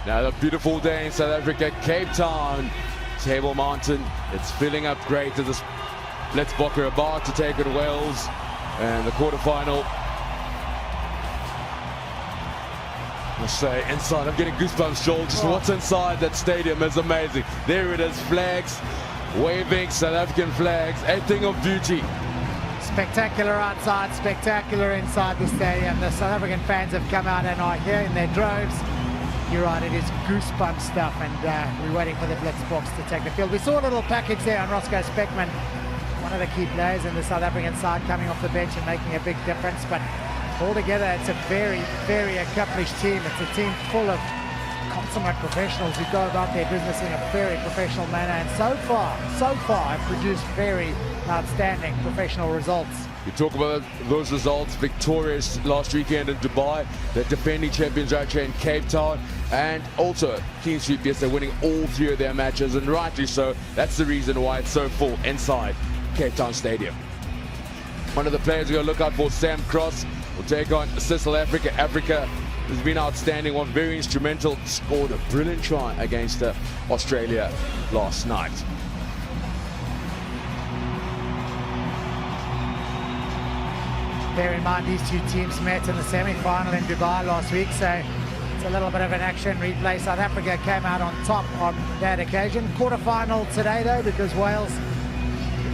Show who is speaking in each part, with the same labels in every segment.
Speaker 1: Now the beautiful day in South Africa, Cape Town, Table Mountain. It's filling up great as the Blitzbokke about to take on Wales and the quarterfinal. I say inside, I'm getting goosebumps, Joel. Just what's inside that stadium is amazing. There it is, flags waving, South African flags, a thing of beauty.
Speaker 2: Spectacular outside, spectacular inside the stadium. The South African fans have come out and are here in their droves. You're right, it is goosebump stuff, and we're waiting for the Blitzbokke to take the field. We saw a little package there on Roscoe Speckman, one of the key players in the South African side, coming off the bench and making a big difference. But altogether, it's a very, very accomplished team. It's a team full of consummate professionals who go about their business in a very professional manner, and so far have produced very outstanding professional results.
Speaker 1: You talk about those results, victorious last weekend in Dubai, the defending champions right here in Cape Town, and also clean sweep yesterday, winning all three of their matches, and rightly so. That's the reason why it's so full inside Cape Town Stadium. One of the players we're going to look out for, Sam Cross, will take on South Africa. Africa has been outstanding, one very instrumental, scored a brilliant try against Australia last night.
Speaker 2: Bear in mind, these two teams met in the semi-final in Dubai last week, so it's a little bit of an action replay. South Africa came out on top on that occasion. Quarter-final today, though, because Wales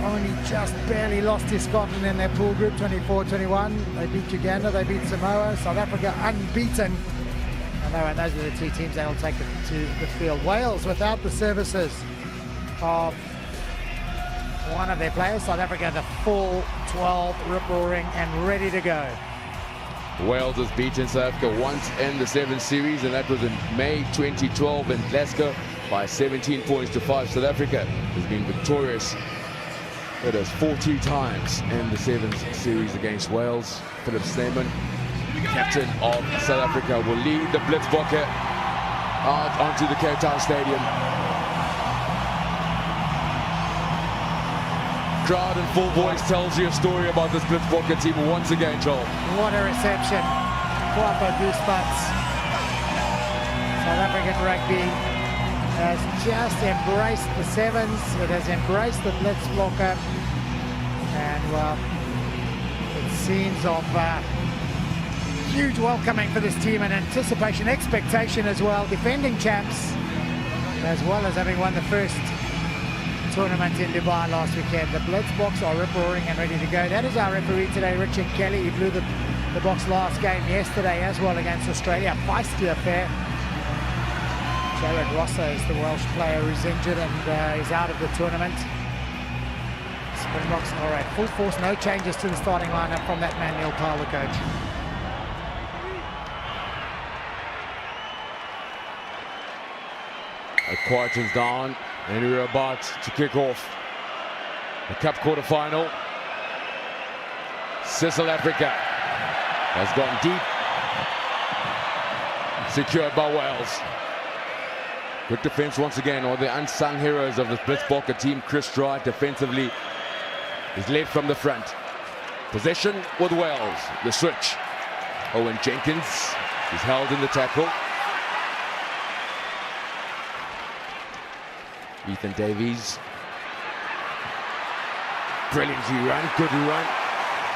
Speaker 2: only just barely lost to Scotland in their pool group, 24-21. They beat Uganda, they beat Samoa. South Africa unbeaten. And those are the two teams that will take it to the field. Wales without the services of one of their players. South Africa, the full 12, rip-roaring and ready to go.
Speaker 1: Wales has beaten South Africa once in the 7 series, and that was in May 2012 in Glasgow by 17 points to 5. South Africa has been victorious. It is 40 times in the 7th series against Wales. Philip Snyman, captain of South Africa, will lead the Blitzbokke out onto the Cape Town Stadium. Crowd in full voice tells you a story about this Blitzbokke team once again, Joel.
Speaker 2: What a reception. Proper goosebumps. South African rugby has just embraced the sevens. It has embraced the Blitzbokke. And, well, it's scenes of huge welcoming for this team and anticipation, expectation as well. Defending champs, as well as having won the first tournament in Dubai last weekend. The Blitzbokke are rip-roaring and ready to go. That is our referee today, Richard Kelly. He blew the box last game yesterday as well against Australia. Feisty affair. Jared Rossa is the Welsh player who's injured and is out of the tournament. Springboks, all right, full force, no changes to the starting lineup from that man, Neil Powell, the coach.
Speaker 1: It quietens down, and we're about to kick off the Cup quarterfinal. South Africa has gone deep, secured by Wales. Good defense once again, or the unsung heroes of the Blitzbokke team. Chris Wright defensively is led from the front. Possession with Wales, the switch. Owen Jenkins is held in the tackle. Ethan Davies, brilliantly run, good run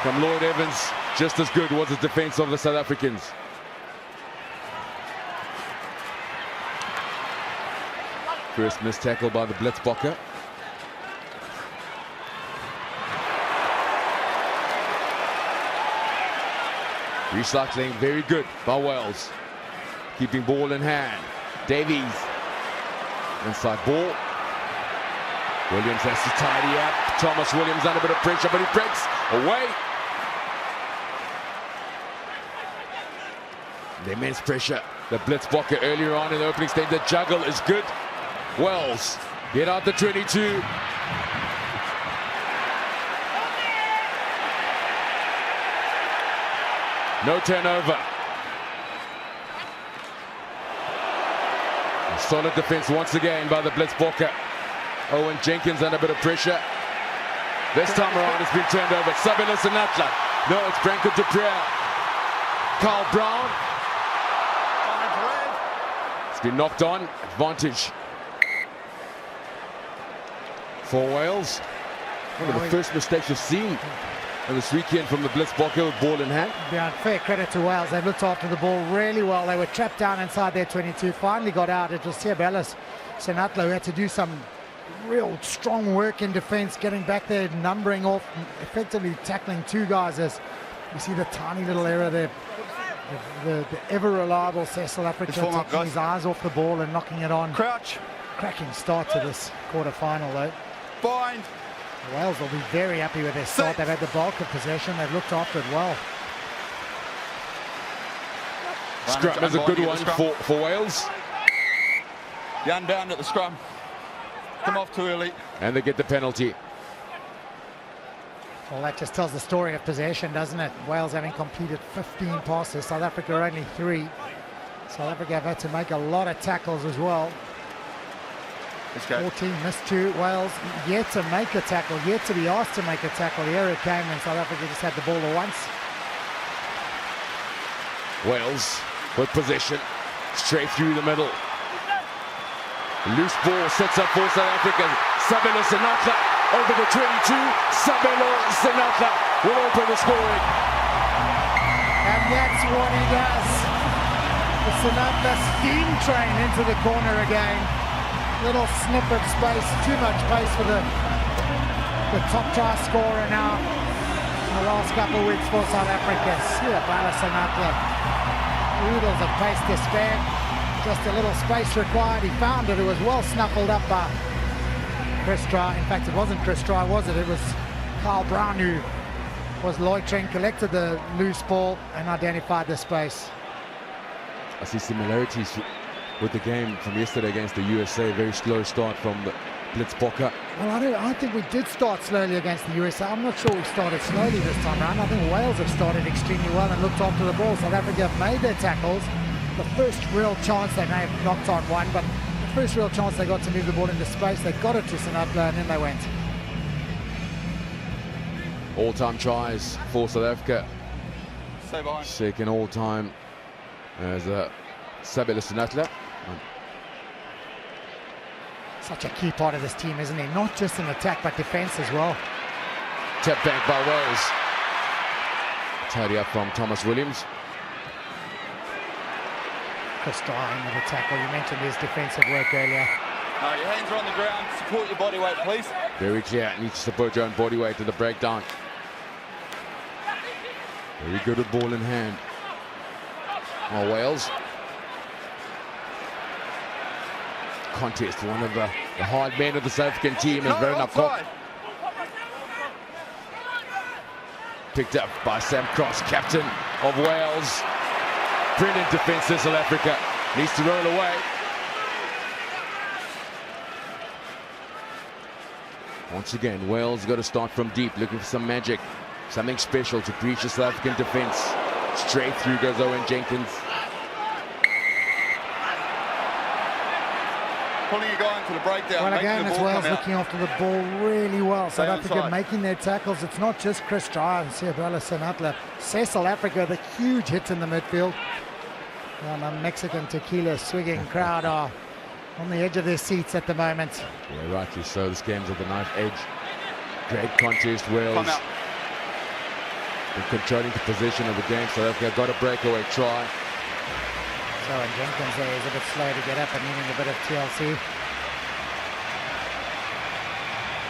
Speaker 1: from Lloyd Evans. Just as good was the defense of the South Africans. First missed tackle by the Blitzbokke. Recycling very good by Wales. Keeping ball in hand. Davies, inside ball. Williams has to tidy up. Thomas Williams under a bit of pressure, but he breaks away. The immense pressure. The Blitzbokke earlier on in the opening stage. The juggle is good. Wales get out the 22. No turnover. A solid defense once again by the Blitzbokke. Owen Jenkins under a bit of pressure. This time around it's been turned over. Sabelo Sinatla. No, it's Branko Dupré. Carl Brown. It's been knocked on. Advantage for Wales. One of the first mistakes we've seen this weekend from the Blitzbokke with ball in hand.
Speaker 2: Yeah, fair credit to Wales. They've looked after the ball really well. They were trapped down inside their 22. Finally got out. It was Seabelis Senatla who had to do some real strong work in defence, getting back there, numbering off, effectively tackling two guys. As you see the tiny little error there. The ever-reliable South Africa taking his eyes off the ball and knocking it on.
Speaker 3: Crouch.
Speaker 2: Cracking start to this quarter-final though.
Speaker 3: Bind.
Speaker 2: Wales will be very happy with their start. They've had the bulk of possession. They've looked after it well.
Speaker 1: Scrum is a good one for Wales.
Speaker 3: The unbound at the scrum. Come off too early.
Speaker 1: And they get the penalty.
Speaker 2: Well, that just tells the story of possession, doesn't it? Wales having completed 15 passes, South Africa only 3. South Africa have had to make a lot of tackles as well. 14 missed 2. Wales yet to make a tackle, yet to be asked to make a tackle. The error came when South Africa just had the ball once.
Speaker 1: Wales with possession, straight through the middle. Loose ball sets up for South Africa. Sabelo Senatla over the 22. Sabelo Senatla will open the scoring.
Speaker 2: And that's what he does. The Senatla steam train into the corner again. Little snip of space, too much space for the top try scorer now in the last couple of weeks for South Africa. Seabelis Senatla. Oodles of pace to spare. Just a little space required. He found it. It was well snuffled up by Chris Try. In fact, it wasn't Chris Try, was it? It was Carl Brown who was loitering, collected the loose ball and identified the space.
Speaker 1: I see similarities with the game from yesterday against the USA. Very slow start from the Blitzbokke.
Speaker 2: Well, I think we did start slowly against the USA. I'm not sure we started slowly this time around. I think Wales have started extremely well and looked after the ball. South Africa have made their tackles. The first real chance, they may have knocked on one, but the first real chance they got to move the ball into space, they got it to Senatla and then they went.
Speaker 1: All-time tries for South Africa. Second all-time as Sabelo Senatla.
Speaker 2: Such a key part of this team, isn't he? Not just in attack, but defence as well.
Speaker 1: Tap back by Wales. Tidy up from Thomas Williams.
Speaker 2: Chris Try with a tackle. You mentioned his defensive work earlier.
Speaker 3: No, your hands are on the ground. Support your body weight, please.
Speaker 1: Very clear. Need to support your own body weight to the breakdown. Very good with ball in hand. Oh, Wales. Contest. One of the hard men of the South African team is Werner Kok. Picked up by Sam Cross, captain of Wales. Brilliant defence in South Africa. Needs to roll away. Once again, Wales got to start from deep, looking for some magic. Something special to breach the South African defence. Straight through goes Owen Jenkins.
Speaker 3: Pulling a guy into the breakdown.
Speaker 2: Well, again, it's Wales looking after the ball really well. South Africa making their tackles. It's not just Chris Try and Seabelis Senatla. South Africa, the huge hits in the midfield. And the Mexican tequila swigging crowd are on the edge of their seats at the moment.
Speaker 1: Yeah, rightly so. This game's at the knife edge. Great contest, Wales. In controlling the position of the game. South Africa got a breakaway try.
Speaker 2: So, and Jenkins there is a bit slow to get up and needing a bit of TLC.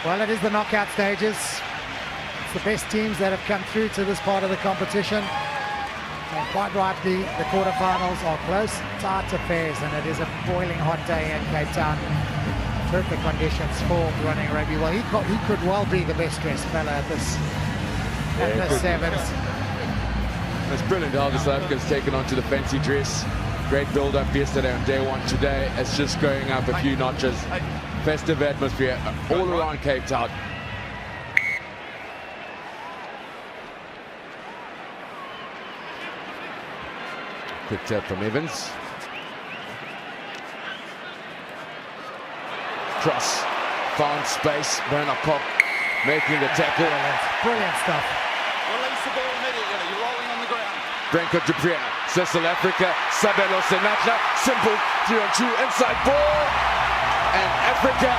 Speaker 2: Well, it is the knockout stages. It's the best teams that have come through to this part of the competition. And quite rightly, the quarterfinals are close, tight affairs, and it is a boiling hot day in Cape Town. Perfect conditions for running rugby. Well, he could well be the best dressed fella at this sevens.
Speaker 1: It's brilliant how the South Africans taken onto the fancy dress. Great build-up yesterday on day one. Today, it's just going up a few notches. Festive atmosphere all around Cape Town. Quick tap from Evans. Cross. Found space. Werner Kok making the tackle.
Speaker 2: Brilliant stuff.
Speaker 3: Release the ball immediately. You're rolling on the ground.
Speaker 1: Branko de Beer. South Africa. Sabelo Senatla. Simple 3-on-2 inside ball, and Africa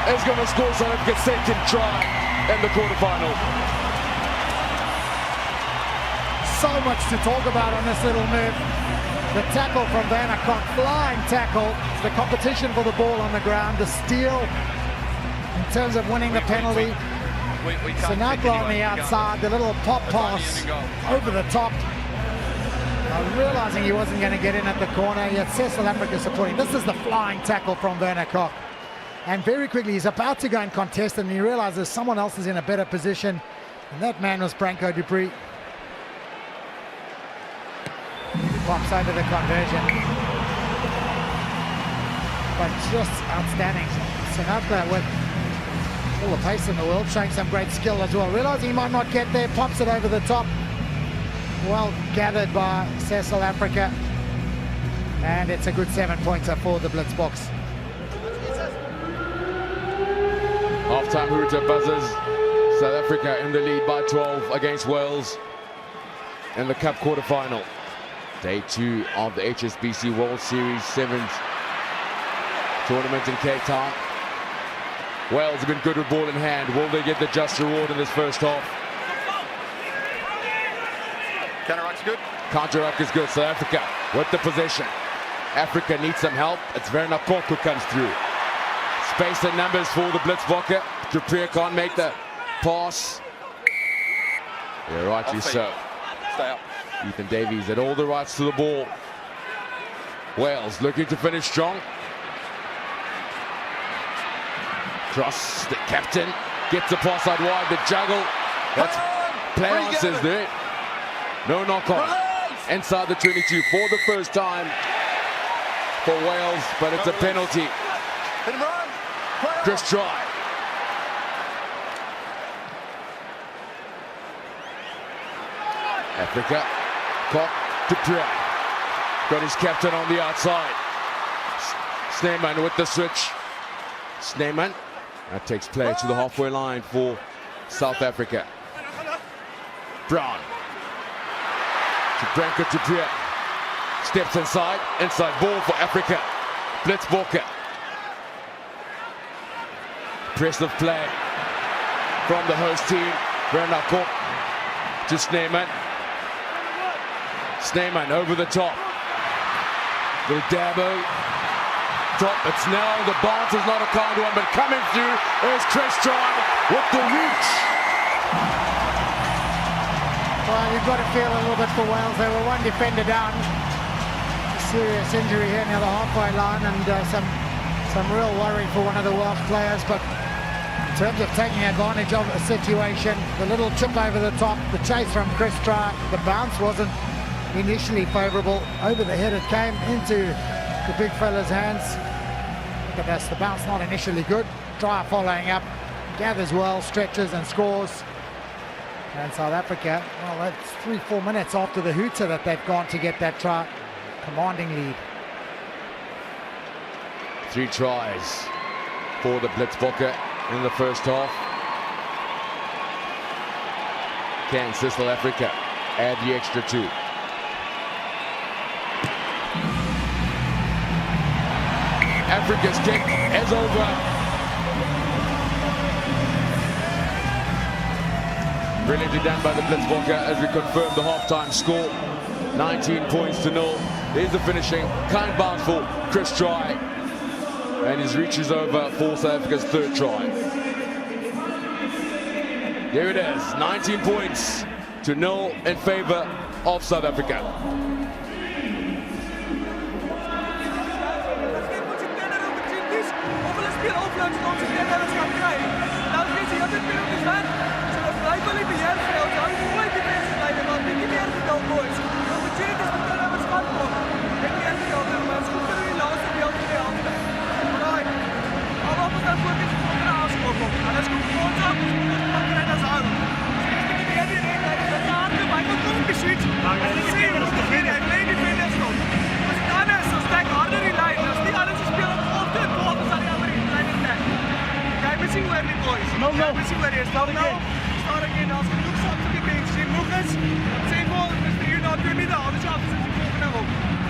Speaker 1: is going to score South Africa's second try in the quarterfinal.
Speaker 2: So much to talk about on this little move. The tackle from Werner Kok, flying tackle, the competition for the ball on the ground, the steal in terms of winning the penalty. Sinatra on the outside, the little pop pass over the top. Realizing he wasn't going to get in at the corner, yet South Africa supporting. This is the flying tackle from Werner Kok. And very quickly, he's about to go and contest, and he realizes someone else is in a better position. And that man was Branko Dupree. Pops over the conversion. But just outstanding. Sinatra with all the pace in the world, showing some great skill as well. Realizing he might not get there, pops it over the top. Well gathered by South Africa. And it's a good 7-pointer for the Blitz box.
Speaker 1: Half-time hooter buzzers. South Africa in the lead by 12 against Wales in the Cup quarterfinal. Day 2 of the HSBC World Series 7th tournament in Cape Town. Wales have been good with ball in hand. Will they get the just reward in this first half?
Speaker 3: Counter-ruck's good.
Speaker 1: Counter-ruck is good. South Africa with the possession. Africa needs some help. It's Werner Kok who comes through. Space and numbers for the Blitzbokke. Dupree can't make the pass. Yeah, rightly so.
Speaker 3: Stay up.
Speaker 1: Ethan Davies had all the rights to the ball. Wales looking to finish strong. Cross, the captain gets the pass out wide, the juggle. That's play answers there. No knock on. Inside the 22 for the first time for Wales, but it's a penalty. Chris Try. Africa. Kok, Dupree. Got his captain on the outside. Sneeman with the switch. Sneeman. That takes play to the halfway line for South Africa. Brown. To Branko Dupree. Steps inside. Inside ball for Africa. Blitzbokke. Impressive play from the host team. Werner Kok to Sneeman. Sneeman over the top. Little Dabo. Top, it's now, the bounce is not a kind one, but coming through is Chris Try with the reach.
Speaker 2: Well, you've got to feel a little bit for Wales. They were one defender down. Serious injury here near the halfway line, and some real worry for one of the Welsh players, but in terms of taking advantage of a situation, the little chip over the top, the chase from Chris Try, the bounce wasn't initially favourable. Over the head it came into the big fella's hands. Look at this, the bounce not initially good. Try following up, gathers well, stretches and scores. And South Africa, well, that's 3-4 minutes after the hooter that they've gone to get that try. Commanding lead.
Speaker 1: 3 tries for the Blitzbokke in the first half. Can South Africa add the extra 2? Africa's kick is over. Brilliantly done by the Blitzbokke as we confirm the halftime score. 19 points to 0. There's the finishing. Kind bounce for Chris Try. And his reach is over for South Africa's 3rd try. There it is. 19 points to 0 in favor of South Africa.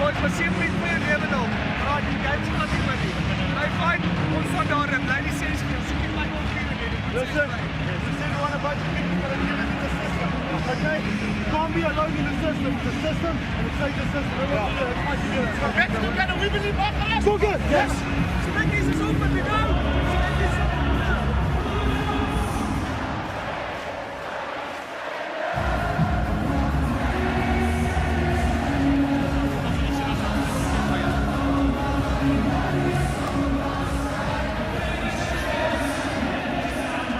Speaker 4: boys, maar sempre vir lewe nou. Maar die games gaan nie meer nie. Hy fight ons van daar en bly die 6 keer. So jy moet ook weer doen.
Speaker 5: Listen, we said one about the people that are given in the system. Okay? You can't be alone in the system. The system and it's like the system. It's fight together.
Speaker 4: Let's go get a wibbly back.
Speaker 5: Go good. Yes.
Speaker 4: So make this open to go.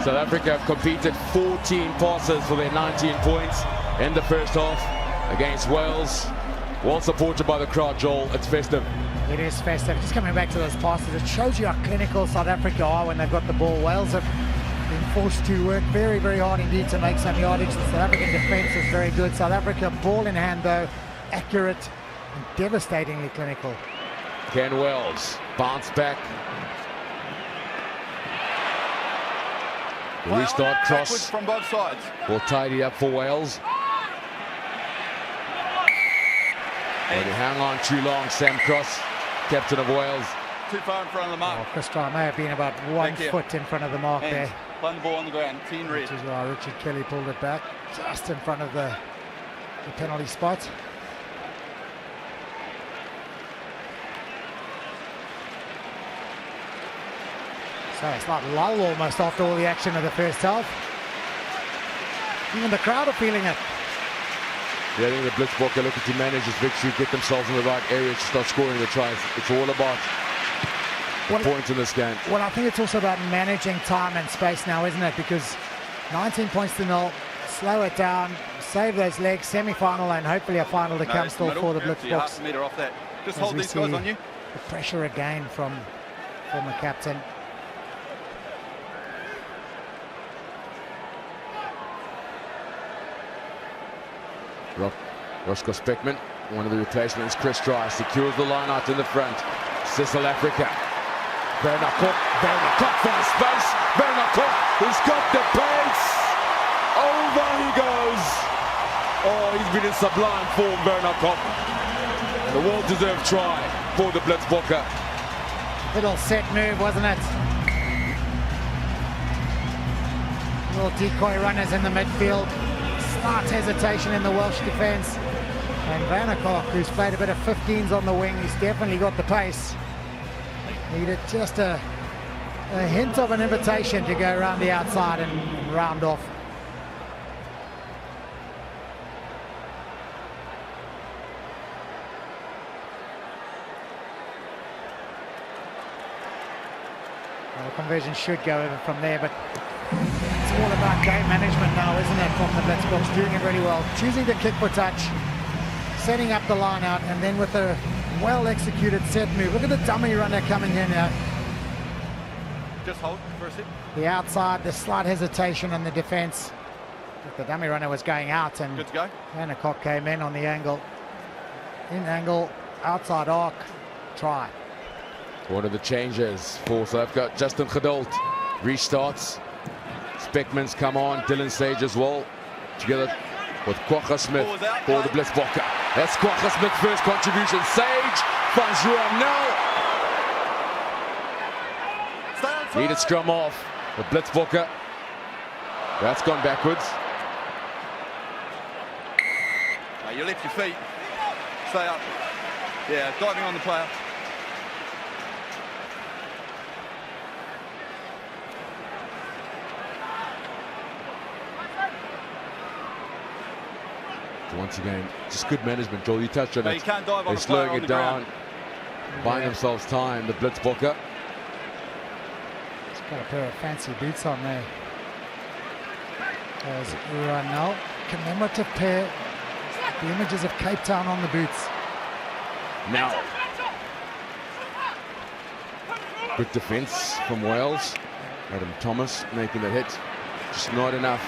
Speaker 1: South Africa have completed 14 passes for their 19 points in the first half against Wales. Well supported by the crowd, Joel. It's festive.
Speaker 2: It is festive. Just coming back to those passes, it shows you how clinical South Africa are when they've got the ball. Wales have been forced to work very, very hard indeed to make some yardage. The South African defence is very good. South Africa, ball in hand though, accurate and devastatingly clinical.
Speaker 1: Ken Wells, bounce back. The restart cross
Speaker 3: from both sides.
Speaker 1: will tidy up for Wales. And they hang on too long, Sam Cross, captain of Wales.
Speaker 3: Too far in front of the mark.
Speaker 2: Chris Try may have been about 1 foot in front of the mark
Speaker 3: Hands.
Speaker 2: there.
Speaker 3: Playing the ball on the ground, team red.
Speaker 2: Which is why Richard Kelly pulled it back just in front of the penalty spot. So it's like lull almost after all the action of the first half. Even the crowd are feeling it.
Speaker 1: Yeah, I think the Blitzboks are looking to manage this victory, get themselves in the right area to start scoring the tries. It's all about the points in this game.
Speaker 2: Well, I think it's also about managing time and space now, isn't it? Because 19 points to 0, slow it down, save those legs, semi-final and hopefully a final to come still for the Blitzboks.
Speaker 3: So meter off that. Just hold these guys on you.
Speaker 2: The pressure again from former captain.
Speaker 1: Roscoe Speckman, one of the replacements. Chris Try secures the line out in the front. South Africa. Bernard Cook finds space. Bernard Cook, he's got the pace. Over he goes. Oh, he's been in sublime form, Bernard Cook. The well-deserved try for the Blitzboks.
Speaker 2: Little set move, wasn't it? Little decoy runners in the midfield. Slight hesitation in the Welsh defence. And Vanderkock, who's played a bit of 15s on the wing, he's definitely got the pace. Needed just a hint of an invitation to go around the outside and round off. Well, the conversion should go over from there, but it's all about game management now, isn't it, from the Blitzboks, doing it really well. Choosing to kick for touch, setting up the line out, and then with a well-executed set move. Look at the dummy runner coming in now.
Speaker 3: Just hold for a sec.
Speaker 2: The outside, the slight hesitation in the defence. The dummy runner was going out, and
Speaker 3: good to go.
Speaker 2: Vanderkock came in on the angle. In angle, outside arc, try.
Speaker 1: One of the changes for South Africa, Justin Geduld restarts. Speckman's come on, Dylan Sage as well, together with Kwagga Smith for the Blitzboks. That's Kwagga Smith's first contribution. Sage finds Ruan now. Needed scrum off. The Blitzboks. That's gone backwards.
Speaker 3: You lift your feet. Stay up. Yeah, diving on the player.
Speaker 1: Once again, just good management, Joel. You touched on
Speaker 3: No,
Speaker 1: it.
Speaker 3: you can't dive on
Speaker 1: They're
Speaker 3: the player
Speaker 1: slowing
Speaker 3: on
Speaker 1: it
Speaker 3: the
Speaker 1: down,
Speaker 3: ground.
Speaker 1: buying themselves time. The Blitzboks.
Speaker 2: He's got a pair of fancy boots on there. There's Ruan, commemorative pair. The images of CapeTown on the boots.
Speaker 1: Now, good defence from Wales. Adam Thomas making the hit. Just not enough.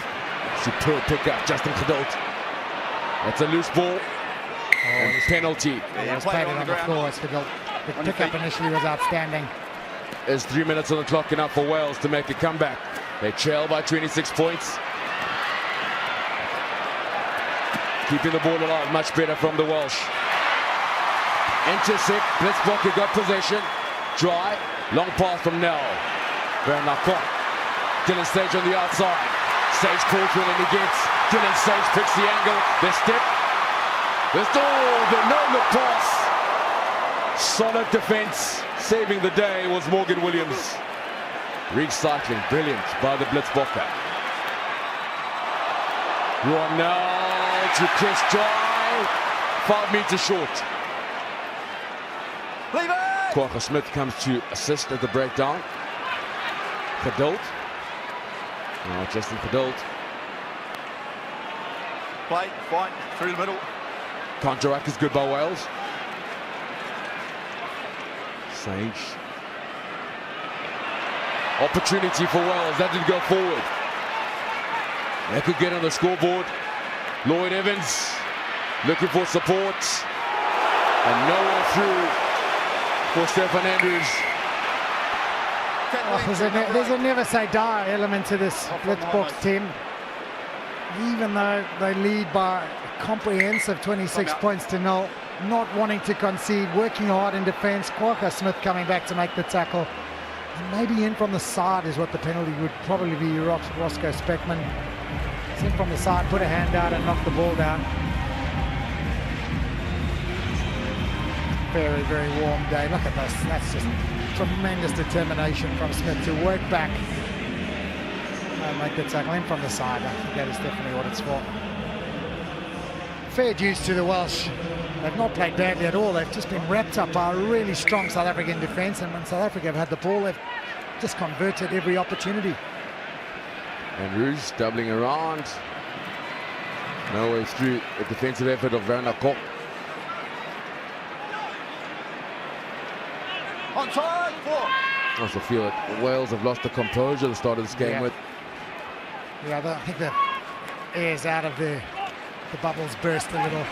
Speaker 1: Superb pickup, Justin Geduld. That's a loose ball. And penalty.
Speaker 2: He was played it on the floor. The pickup initially was outstanding.
Speaker 1: There's 3 minutes on the clock, enough for Wales to make a comeback. They trail by 26 points. Keeping the ball alive, much better from the Welsh. Intercept, Blitzblocker got possession. Dry, long pass from Nell. Very Nakon. Dylan Sage on the outside. Sage calls for it and he gets. Dylan Sage picks the angle. They step. The no-look pass. Solid defense. Saving the day was Morgan Williams. Recycling, brilliant by the Blitzblocker. Ronald to Chris Dry. 5 meters short.
Speaker 3: Leave it!
Speaker 1: Quagga Smith comes to assist at the breakdown. Geduld. Now Justin Geduld.
Speaker 3: Play, fine, through the middle.
Speaker 1: Counteract is good by Wales. Sage. Opportunity for Wales. That didn't go forward. They could get on the scoreboard. Lloyd Evans looking for support. And nowhere through for Stefan Andrews.
Speaker 2: There's a never say die element to this Blitzbox team. Even though they lead by a comprehensive 26 points to 0, not wanting to concede, working hard in defence. Quagga Smith coming back to make the tackle. And maybe in from the side is what the penalty would probably be. Roscoe Speckman. It's in from the side, put a hand out and knock the ball down. Very, very warm day. Look at this. That's just tremendous determination from Smith to work back and make the tackle in from the side. I think that is definitely what it's for. Fair dues to the Welsh. They've not played badly at all. They've just been wrapped up by a really strong South African defence, and when South Africa have had the ball, they've just converted every opportunity.
Speaker 1: And Rouge doubling around. No way through the defensive effort of Werner Kok.
Speaker 3: On time, 4.
Speaker 1: I also feel that Wales have lost the composure at the start of this game with.
Speaker 2: Yeah, I think the air's out of there. The bubbles burst a little.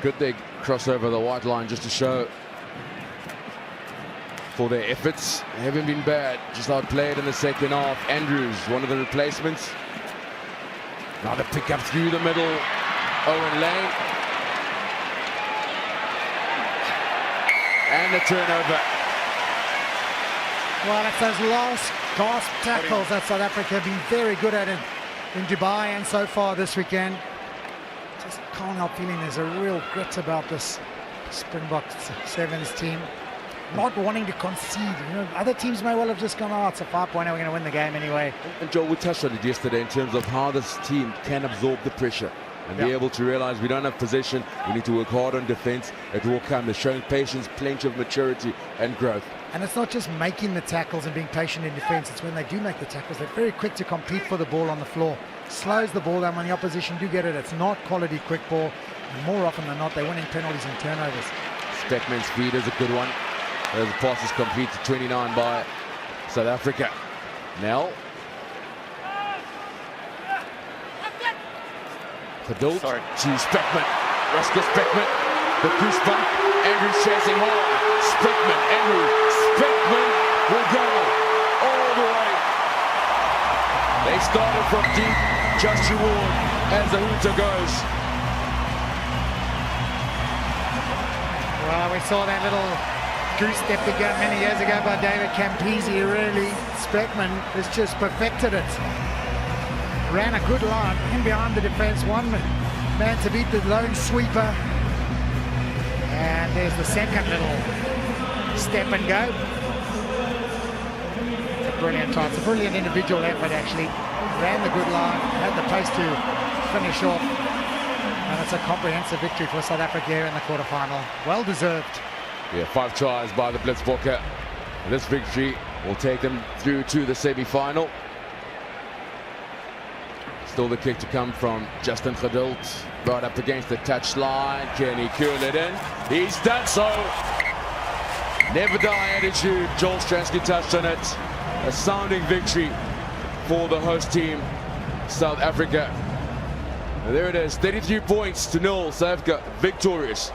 Speaker 1: Good they cross over the white line just to show for their efforts. They haven't been bad, just outplayed in the second half. Andrews, one of the replacements. Now the pick up through the middle. Owen Lane. And the turnover.
Speaker 2: Well, it's those last gasp tackles that South Africa have been very good at in Dubai and so far this weekend. Just can't help feeling there's a real grit about this Springboks Sevens team. Not wanting to concede. You know, other teams may well have just gone, oh, it's a 5-pointer, we're going to win the game anyway.
Speaker 1: And Joe, we touched on it yesterday in terms of how this team can absorb the pressure and be able to realize we don't have possession, we need to work hard on defense. It will come. They're showing patience, plenty of maturity and growth.
Speaker 2: And it's not just making the tackles and being patient in defense, it's when they do make the tackles, they're very quick to compete for the ball on the floor. Slows the ball down when the opposition do get it. It's not quality quick ball. And more often than not, they're winning penalties and turnovers.
Speaker 1: Speckman's feed is a good one. As the pass is complete to 29 by South Africa. Nell. Geduld to Speckman. Roscoe Speckman. The goose bump. Andrews chasing hard. Speckman. Andrews. Speckman will go all the way. They started from deep. Just reward as the hooter goes.
Speaker 2: Well, we saw that little goose step again many years ago by David Campese. Really, Speckman has just perfected it. Ran a good line in behind the defense, one man to beat the lone sweeper. And there's the second little step and go. It's a brilliant try. It's a brilliant individual effort, actually. Ran the good line, had the pace to finish off. And it's a comprehensive victory for South Africa here in the quarterfinal. Well deserved.
Speaker 1: Yeah, 5 tries by the Blitzblocker. This victory will take them through to the semi-final. Still the kick to come from Justin Geduld. Right up against the touchline. Can he curl it in? He's done so. Never die attitude. Joel Stransky touched on it. A sounding victory for the host team, South Africa. And there it is, 33 points to 0. South Africa victorious.